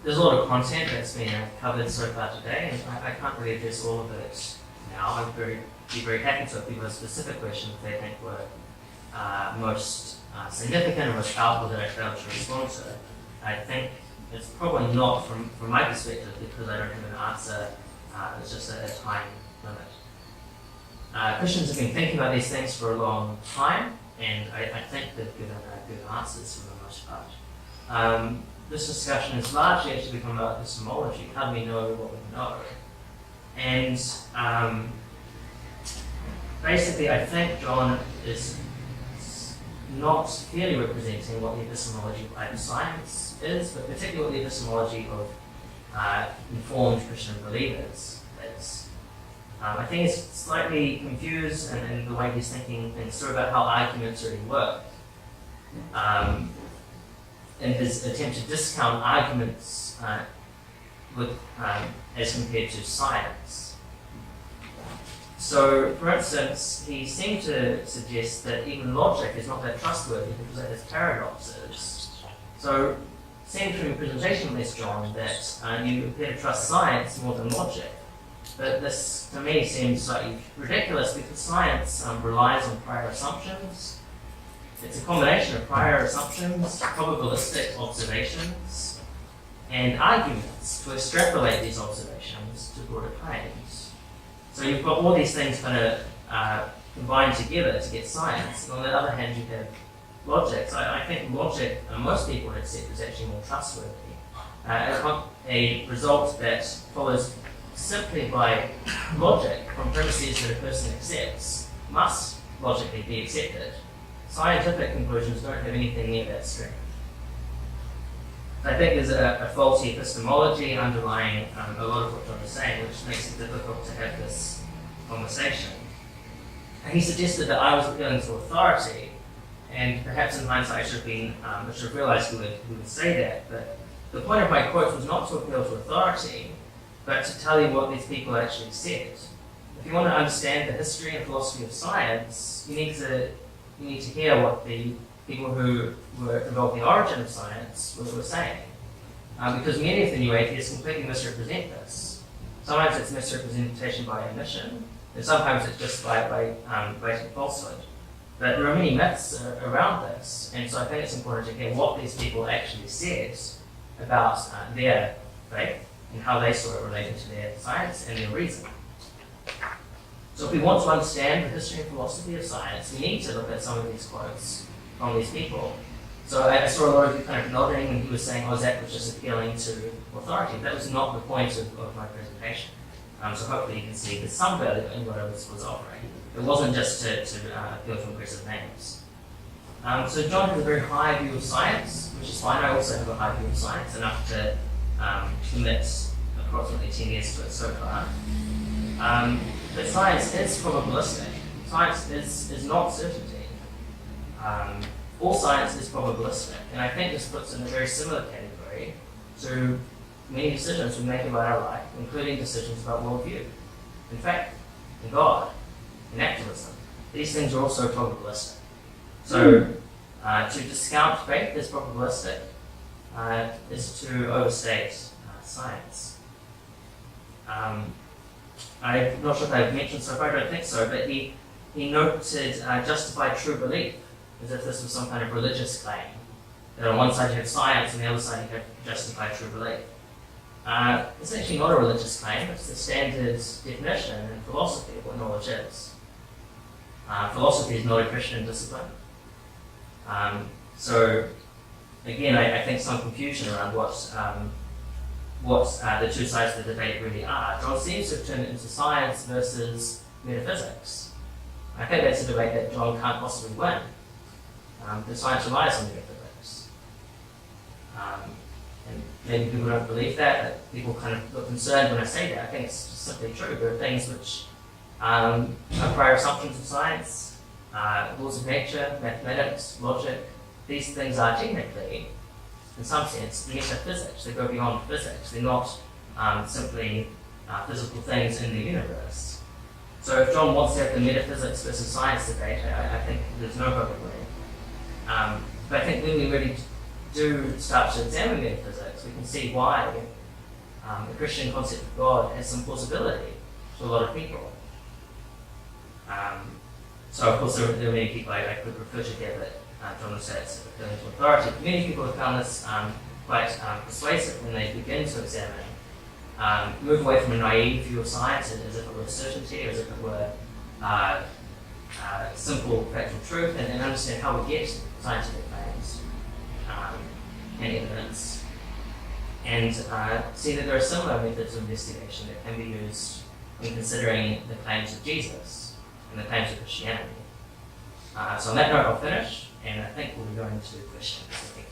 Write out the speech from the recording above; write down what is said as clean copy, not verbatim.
there's a lot of content that's been covered so far today, and I can't really address all of it now. I'd be very happy to if people have specific questions they think were most significant or most powerful that I failed to respond to. I think it's probably not from my perspective because I don't have an answer. It's just a time limit. Christians have been thinking about these things for a long time, and I think they've given good answers for the most part. This discussion has largely actually become about epistemology. How do we know what we know? And basically, I think John is not clearly representing what the epistemology of open science is, but particularly what the epistemology of informed Christian believers is. I think he's slightly confused in the way he's thinking things through about how arguments really work. In his attempt to discount arguments as compared to science. So, for instance, he seemed to suggest that even logic is not that trustworthy because it has paradoxes. So, seeing from your presentation on this, John, that you appear to trust science more than logic. But this, to me, seems slightly ridiculous because science relies on prior assumptions. It's a combination of prior assumptions, probabilistic observations, and arguments to extrapolate these observations to broader claims. So you've got all these things kind of combined together to get science, and on the other hand you have logic. So I think logic, most people would accept, is actually more trustworthy. A result that follows simply by logic from premises that a person accepts must logically be accepted. Scientific conclusions don't have anything near that strength. I think there's a faulty epistemology underlying a lot of what John is saying, which makes it difficult to have this conversation. And he suggested that I was appealing to authority, and perhaps in hindsight I should have realized he would say that, but the point of my quote was not to appeal to authority, but to tell you what these people actually said. If you want to understand the history and philosophy of science, you need to hear what the people who were involved in the origin of science were saying. Because many of the new atheists completely misrepresent this. Sometimes it's misrepresentation by omission, and sometimes it's just by blatant falsehood. But there are many myths around this, and so I think it's important to hear what these people actually said about their faith and how they saw it related to their science and their reason. So if we want to understand the history and philosophy of science, we need to look at some of these quotes from these people. So I saw a lot of you kind of nodding when he was saying, oh, Zac was just appealing to authority. That was not the point of my presentation. So hopefully you can see there's some value in what I was offering. It wasn't just to appeal to impressive names. So John has a very high view of science, which is fine. I also have a high view of science, enough to commit approximately 10 years to it so far. But science is probabilistic. Science is not certainty. All science is probabilistic, and I think this puts in a very similar category to many decisions we make about our life, including decisions about worldview. In fact, in God, in activism, these things are also probabilistic. So to discount faith as probabilistic is to overstate science. I'm not sure if I've mentioned so far, I don't think so, but he noted justified true belief, as if this was some kind of religious claim. That on one side you have science, and the other side you have justified true belief. It's actually not a religious claim, it's the standard definition in philosophy of what knowledge is. Philosophy is not a Christian discipline. So, again, I think some confusion around what the two sides of the debate really are. John seems to have turned it into science versus metaphysics. I think that's a debate that John can't possibly win. The science relies on metaphysics. And maybe people don't believe that, but people kind of look concerned when I say that. I think it's just simply true. There are things which are prior assumptions of science, laws of nature, mathematics, logic. These things are technically, in some sense, metaphysics. They go beyond physics. They're not simply physical things in the universe. So if John wants to have the metaphysics versus science debate, I think there's no hope of winning. But I think when we really do start to examine metaphysics, we can see why the Christian concept of God has some plausibility to a lot of people. So of course there are many people I could refer to here that John would say it's appealing to authority. Many people have found this quite persuasive when they begin to examine, move away from a naive view of science as if it were certainty, as if it were simple factual truth, and understand how we get scientific claims and evidence, and see that there are similar methods of investigation that can be used when considering the claims of Jesus and the claims of Christianity. So on that note, I'll finish, and I think we'll be going to questions. Thank you.